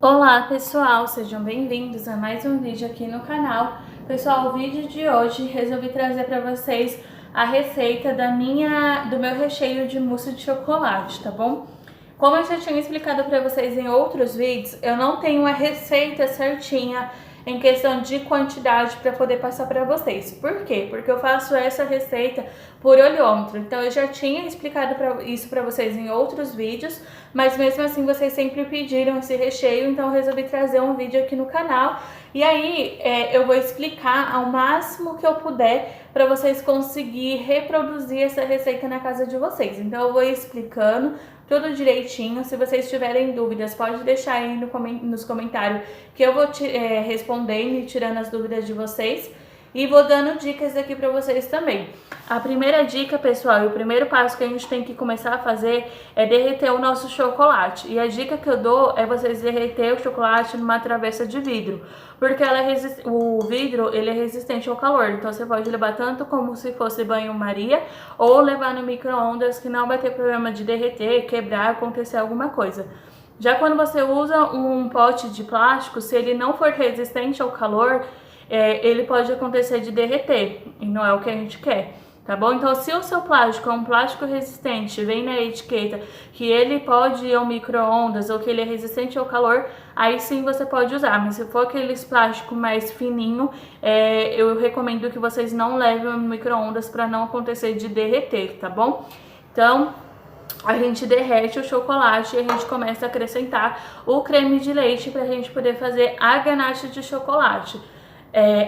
Olá pessoal, sejam bem-vindos a mais um vídeo aqui no canal. Pessoal, o vídeo de hoje resolvi trazer para vocês a receita do meu recheio de mousse de chocolate, tá bom? Como eu já tinha explicado para vocês em outros vídeos, eu não tenho a receita certinha em questão de quantidade para poder passar para vocês. Por quê? Porque eu faço essa receita por olhômetro. Então eu já tinha explicado isso para vocês em outros vídeos, mas mesmo assim vocês sempre pediram esse recheio, então eu resolvi trazer um vídeo aqui no canal. E aí eu vou explicar ao máximo que eu puder para vocês conseguirem reproduzir essa receita na casa de vocês. Então eu vou explicando tudo direitinho. Se vocês tiverem dúvidas, pode deixar aí nos comentários que eu vou respondendo e tirando as dúvidas de vocês. E vou dando dicas aqui para vocês também. A primeira dica, pessoal, e o primeiro passo que a gente tem que começar a fazer é derreter o nosso chocolate. E a dica que eu dou é vocês derreter o chocolate numa travessa de vidro, porque o vidro ele é resistente ao calor. Então você pode levar tanto como se fosse banho-maria ou levar no micro-ondas, que não vai ter problema de derreter, quebrar, acontecer alguma coisa. Já quando você usa um pote de plástico, se ele não for resistente ao calor, ele pode acontecer de derreter, e não é o que a gente quer, tá bom? Então, se o seu plástico é um plástico resistente, vem na etiqueta que ele pode ir ao micro-ondas ou que ele é resistente ao calor, aí sim você pode usar. Mas se for aqueles plástico mais fininho, eu recomendo que vocês não levem no micro-ondas para não acontecer de derreter, tá bom? Então, a gente derrete o chocolate e a gente começa a acrescentar o creme de leite para a gente poder fazer a ganache de chocolate.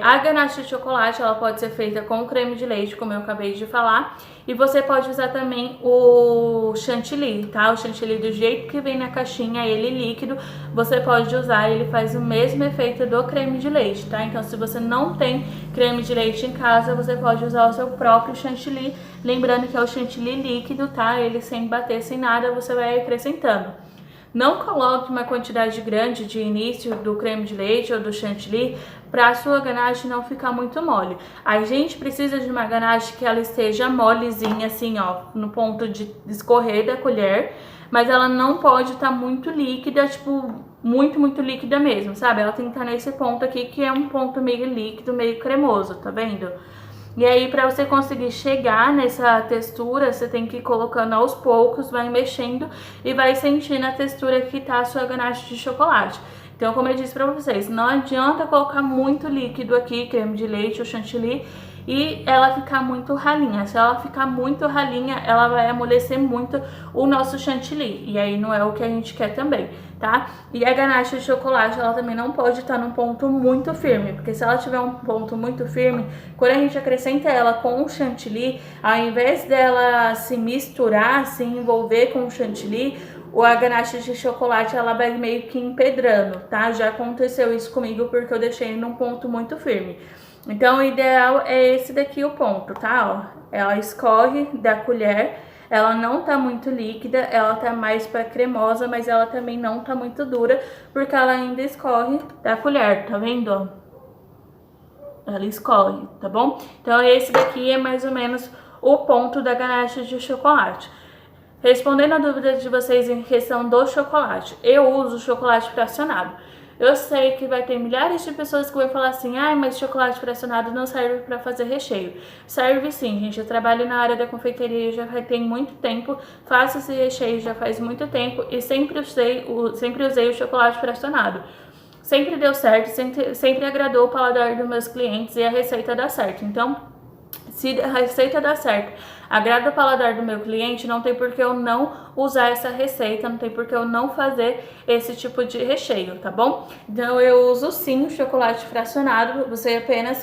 A ganache de chocolate ela pode ser feita com creme de leite, como eu acabei de falar, e você pode usar também o chantilly, tá? O chantilly do jeito que vem na caixinha, ele líquido, você pode usar, ele faz o mesmo efeito do creme de leite, tá? Então, se você não tem creme de leite em casa, você pode usar o seu próprio chantilly, lembrando que é o chantilly líquido, tá? Ele sem bater, sem nada, você vai acrescentando. Não coloque uma quantidade grande de início do creme de leite ou do chantilly para a sua ganache não ficar muito mole. A gente precisa de uma ganache que ela esteja molezinha, assim, ó, no ponto de escorrer da colher, mas ela não pode estar muito líquida, tipo, muito líquida mesmo, sabe? Ela tem que estar nesse ponto aqui, que é um ponto meio líquido, meio cremoso, tá vendo? E aí, para você conseguir chegar nessa textura, você tem que ir colocando aos poucos, vai mexendo e vai sentindo a textura que tá a sua ganache de chocolate. Então, como eu disse para vocês, não adianta colocar muito líquido aqui, creme de leite ou chantilly, e ela ficar muito ralinha. Se ela ficar muito ralinha, ela vai amolecer muito o nosso chantilly, e aí não é o que a gente quer também, tá? E a ganache de chocolate, ela também não pode estar num ponto muito firme, porque se ela tiver um ponto muito firme, quando a gente acrescenta ela com o chantilly, ao invés dela se misturar, se envolver com o chantilly, a ganache de chocolate ela vai meio que empedrando, tá? Já aconteceu isso comigo porque eu deixei num ponto muito firme. Então, o ideal é esse daqui o ponto, tá? Ó, ela escorre da colher, ela não tá muito líquida, ela tá mais pra cremosa, mas ela também não tá muito dura, porque ela ainda escorre da colher, tá vendo? Ela escorre, tá bom? Então, esse daqui é mais ou menos o ponto da ganache de chocolate. Respondendo a dúvida de vocês em questão do chocolate, eu uso chocolate fracionado. Eu sei que vai ter milhares de pessoas que vão falar assim, mas chocolate fracionado não serve para fazer recheio. Serve sim, gente. Eu trabalho na área da confeitaria já tem muito tempo, faço esse recheio já faz muito tempo e sempre usei o chocolate fracionado. Sempre deu certo, sempre agradou o paladar dos meus clientes e a receita dá certo. Então, se a receita dá certo, agrada o paladar do meu cliente, não tem por que eu não usar essa receita, não tem por que eu não fazer esse tipo de recheio, tá bom? Então eu uso sim o chocolate fracionado, você apenas,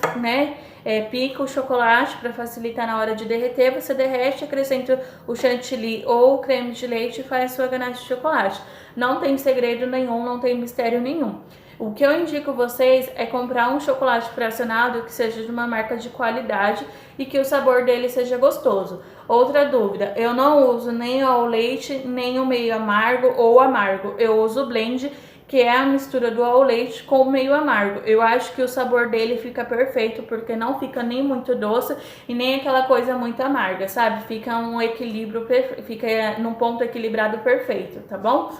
pica o chocolate para facilitar na hora de derreter, você derrete, acrescenta o chantilly ou o creme de leite e faz a sua ganache de chocolate. Não tem segredo nenhum, não tem mistério nenhum. O que eu indico vocês é comprar um chocolate fracionado que seja de uma marca de qualidade e que o sabor dele seja gostoso. Outra dúvida, eu não uso nem ao leite, nem o meio amargo ou amargo. Eu uso o blend, que é a mistura do ao leite com o meio amargo. Eu acho que o sabor dele fica perfeito, porque não fica nem muito doce e nem aquela coisa muito amarga, sabe? Fica um equilíbrio, fica num ponto equilibrado perfeito, tá bom?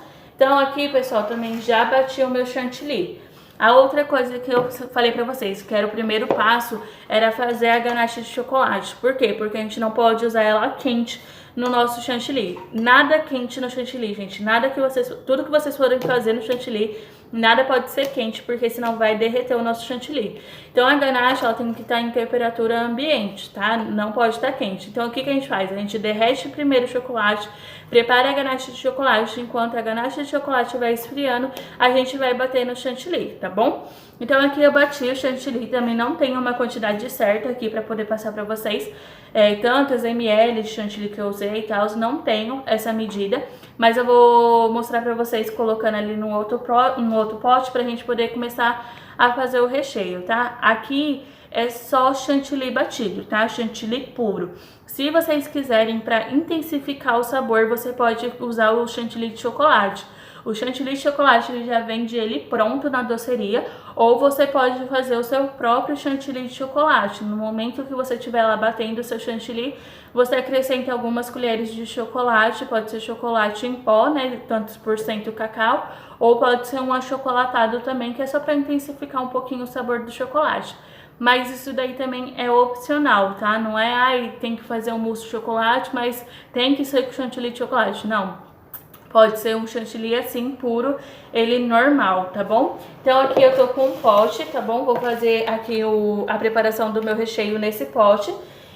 Então aqui, pessoal, também já bati o meu chantilly. A outra coisa que eu falei pra vocês, que era o primeiro passo, era fazer a ganache de chocolate. Por quê? Porque a gente não pode usar ela quente no nosso chantilly. Nada quente no chantilly, gente. Nada que vocês, tudo que vocês forem fazer no chantilly, nada pode ser quente, porque senão vai derreter o nosso chantilly. Então a ganache, ela tem que estar em temperatura ambiente, tá? Não pode estar quente. Então o que a gente faz? A gente derrete primeiro o chocolate, prepara a ganache de chocolate. Enquanto a ganache de chocolate vai esfriando, a gente vai bater no chantilly, tá bom? Então aqui eu bati o chantilly, também não tem uma quantidade certa aqui pra poder passar pra vocês. Tantos ml de chantilly que eu usei e tal, não tenho essa medida. Mas eu vou mostrar pra vocês colocando ali no outro pote pra gente poder começar a fazer o recheio, tá? Aqui é só chantilly batido, tá? Chantilly puro. Se vocês quiserem pra intensificar o sabor, você pode usar o chantilly de chocolate. O chantilly de chocolate ele já vende ele pronto na doceria, ou você pode fazer o seu próprio chantilly de chocolate. No momento que você estiver lá batendo o seu chantilly, você acrescenta algumas colheres de chocolate, pode ser chocolate em pó, né, tantos por cento cacau, ou pode ser um achocolatado também, que é só para intensificar um pouquinho o sabor do chocolate. Mas isso daí também é opcional, tá? Não é, ai, tem que fazer um mousse de chocolate, mas tem que ser com chantilly de chocolate. Não. Pode ser um chantilly assim, puro, ele normal, tá bom? Então aqui eu tô com um pote, tá bom? Vou fazer aqui a preparação do meu recheio nesse pote.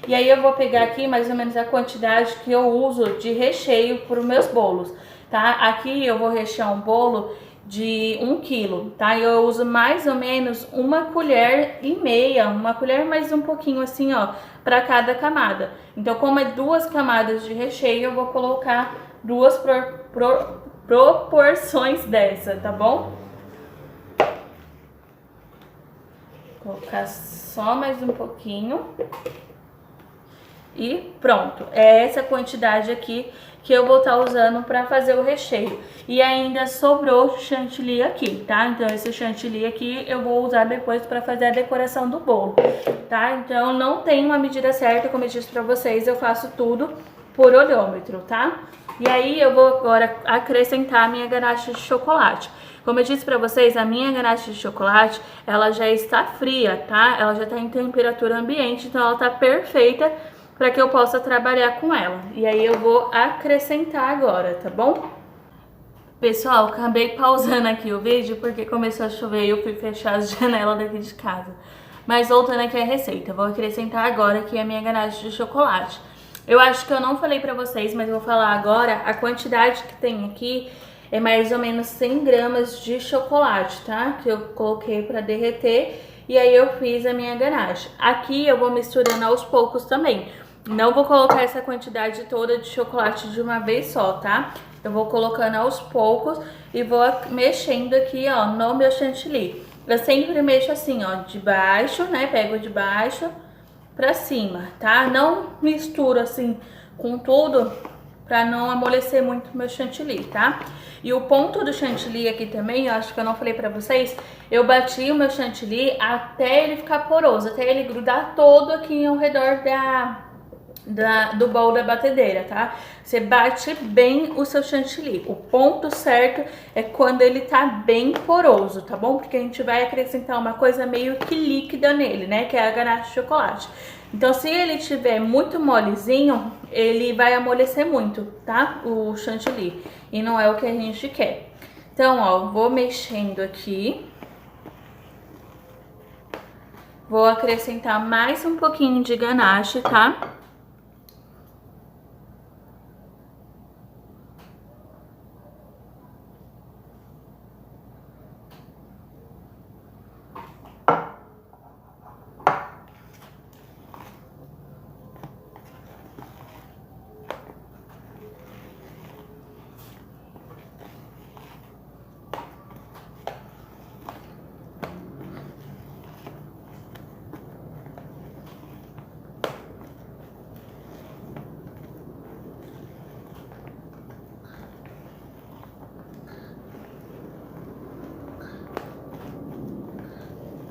E aí eu vou pegar aqui mais ou menos a quantidade que eu uso de recheio para os meus bolos, tá? Aqui eu vou rechear um bolo de 1 quilo, tá? Eu uso mais ou menos 1,5 colher, uma colher mais um pouquinho assim, ó, para cada camada. Então, como é 2 camadas de recheio, eu vou colocar 2 proporções dessa, tá bom? Vou colocar só mais um pouquinho. E pronto, é essa quantidade aqui que eu vou estar usando para fazer o recheio. E ainda sobrou chantilly aqui, tá? Então esse chantilly aqui eu vou usar depois para fazer a decoração do bolo, tá? Então não tem uma medida certa, como eu disse para vocês, eu faço tudo por olhômetro, tá? E aí eu vou agora acrescentar a minha ganache de chocolate. Como eu disse pra vocês, a minha ganache de chocolate, ela já está fria, tá? Ela já tá em temperatura ambiente, então ela tá perfeita para que eu possa trabalhar com ela. E aí eu vou acrescentar agora, tá bom? Pessoal, acabei pausando aqui o vídeo porque começou a chover e eu fui fechar as janelas daqui de casa. Mas voltando aqui a receita, vou acrescentar agora aqui a minha ganache de chocolate. Eu acho que eu não falei pra vocês, mas eu vou falar agora. A quantidade que tem aqui é mais ou menos 100 gramas de chocolate, tá? Que eu coloquei pra derreter e aí eu fiz a minha ganache. Aqui eu vou misturando aos poucos também. Não vou colocar essa quantidade toda de chocolate de uma vez só, tá? Eu vou colocando aos poucos e vou mexendo aqui, ó, no meu chantilly. Eu sempre mexo assim, ó, de baixo, né? Pego de baixo pra cima, tá? Não misturo assim com tudo pra não amolecer muito o meu chantilly, tá? E o ponto do chantilly aqui também, eu acho que eu não falei pra vocês, eu bati o meu chantilly até ele ficar poroso, até ele grudar todo aqui ao redor do bowl da batedeira, tá? Você bate bem o seu chantilly. O ponto certo é quando ele tá bem poroso, tá bom? Porque a gente vai acrescentar uma coisa meio que líquida nele, né? Que é a ganache de chocolate. Então, se ele tiver muito molezinho, ele vai amolecer muito, tá? O chantilly. E não é o que a gente quer. Então, ó, vou mexendo aqui. Vou acrescentar mais um pouquinho de ganache, tá?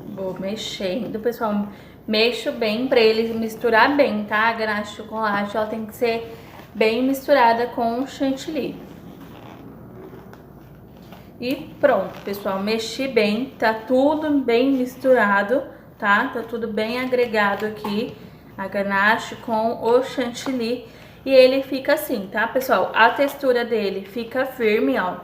Vou mexendo, pessoal. Mexo bem pra ele misturar bem, tá? A ganache de chocolate, ela tem que ser bem misturada com o chantilly. E pronto, pessoal, mexi bem, tá tudo bem misturado, tá? Tá tudo bem agregado aqui, a ganache com o chantilly. E ele fica assim, tá, pessoal? A textura dele fica firme, ó.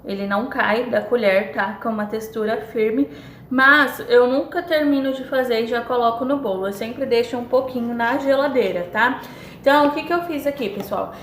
Ele não cai da colher, tá? Com uma textura firme. Mas eu nunca termino de fazer e já coloco no bolo. Eu sempre deixo um pouquinho na geladeira, tá? Então, o que que eu fiz aqui, pessoal?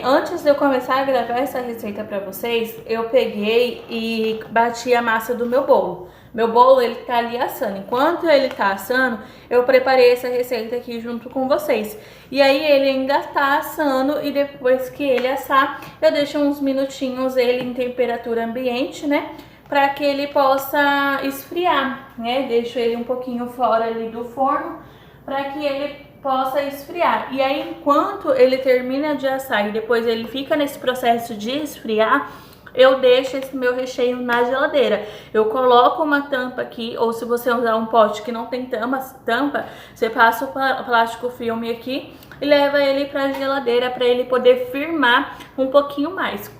Antes de eu começar a gravar essa receita pra vocês, eu peguei e bati a massa do meu bolo. Meu bolo, ele tá ali assando. Enquanto ele tá assando, eu preparei essa receita aqui junto com vocês. E aí ele ainda tá assando e depois que ele assar, eu deixo uns minutinhos ele em temperatura ambiente, né? Para que ele possa esfriar, né? Deixo ele um pouquinho fora ali do forno para que ele possa esfriar. E aí, enquanto ele termina de assar e depois ele fica nesse processo de esfriar, eu deixo esse meu recheio na geladeira. Eu coloco uma tampa aqui, ou se você usar um pote que não tem tampa, você passa o plástico filme aqui e leva ele para a geladeira para ele poder firmar um pouquinho mais.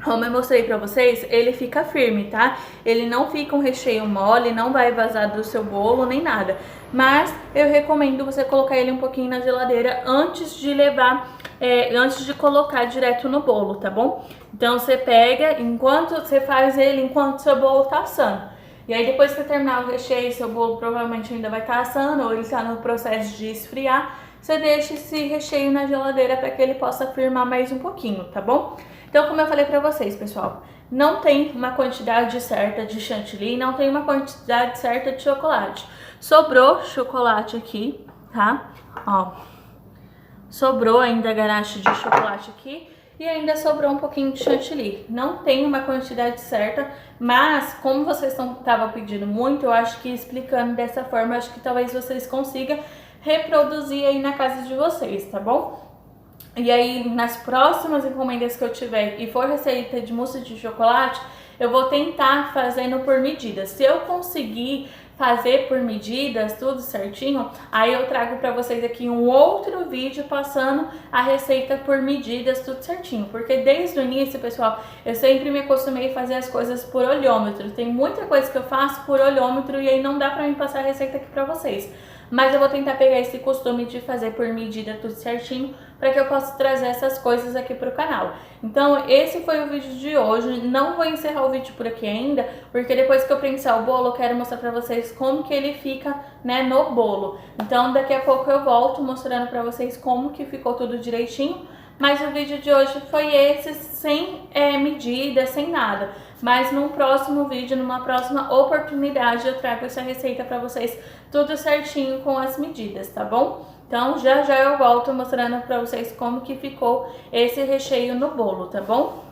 Como eu mostrei pra vocês, ele fica firme, tá? Ele não fica um recheio mole, não vai vazar do seu bolo, nem nada. Mas eu recomendo você colocar ele um pouquinho na geladeira antes de levar, antes de colocar direto no bolo, tá bom? Então você pega, enquanto você faz ele, enquanto seu bolo tá assando. E aí depois que você terminar o recheio, seu bolo provavelmente ainda vai estar assando, ou ele está no processo de esfriar, você deixa esse recheio na geladeira para que ele possa firmar mais um pouquinho, tá bom? Então, como eu falei pra vocês, pessoal, não tem uma quantidade certa de chantilly, não tem uma quantidade certa de chocolate. Sobrou chocolate aqui, tá? Ó, sobrou ainda ganache de chocolate aqui e ainda sobrou um pouquinho de chantilly. Não tem uma quantidade certa, mas como vocês estavam pedindo muito, eu acho que explicando dessa forma, acho que talvez vocês consigam reproduzir aí na casa de vocês, tá bom? E aí, nas próximas encomendas que eu tiver e for receita de mousse de chocolate, eu vou tentar fazendo por medidas. Se eu conseguir fazer por medidas, tudo certinho, aí eu trago pra vocês aqui um outro vídeo passando a receita por medidas, tudo certinho. Porque desde o início, pessoal, eu sempre me acostumei a fazer as coisas por olhômetro. Tem muita coisa que eu faço por olhômetro e aí não dá pra mim passar a receita aqui pra vocês. Mas eu vou tentar pegar esse costume de fazer por medida tudo certinho para que eu possa trazer essas coisas aqui pro canal. Então esse foi o vídeo de hoje. Não vou encerrar o vídeo por aqui ainda, porque depois que eu prensar o bolo eu quero mostrar pra vocês como que ele fica, né, no bolo. Então daqui a pouco eu volto mostrando pra vocês como que ficou tudo direitinho. Mas o vídeo de hoje foi esse, sem medida, sem nada. Mas num próximo vídeo, numa próxima oportunidade, eu trago essa receita pra vocês tudo certinho com as medidas, tá bom? Então já já eu volto mostrando pra vocês como que ficou esse recheio no bolo, tá bom?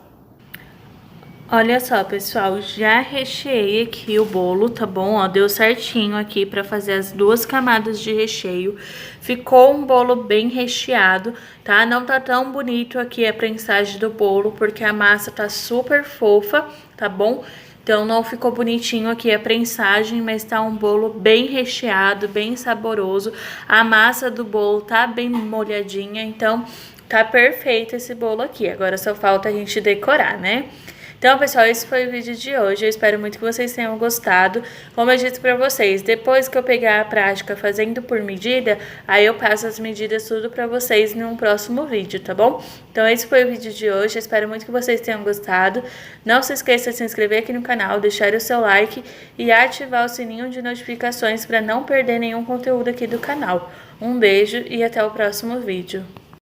Olha só, pessoal, já recheei aqui o bolo, tá bom? Ó, deu certinho aqui pra fazer as duas camadas de recheio. Ficou um bolo bem recheado, tá? Não tá tão bonito aqui a prensagem do bolo, porque a massa tá super fofa, tá bom? Então não ficou bonitinho aqui a prensagem, mas tá um bolo bem recheado, bem saboroso. A massa do bolo tá bem molhadinha, então tá perfeito esse bolo aqui. Agora só falta a gente decorar, né? Então, pessoal, esse foi o vídeo de hoje. Eu espero muito que vocês tenham gostado. Como eu disse pra vocês, depois que eu pegar a prática fazendo por medida, aí eu passo as medidas tudo pra vocês num próximo vídeo, tá bom? Então, esse foi o vídeo de hoje. Eu espero muito que vocês tenham gostado. Não se esqueça de se inscrever aqui no canal, deixar o seu like e ativar o sininho de notificações para não perder nenhum conteúdo aqui do canal. Um beijo e até o próximo vídeo.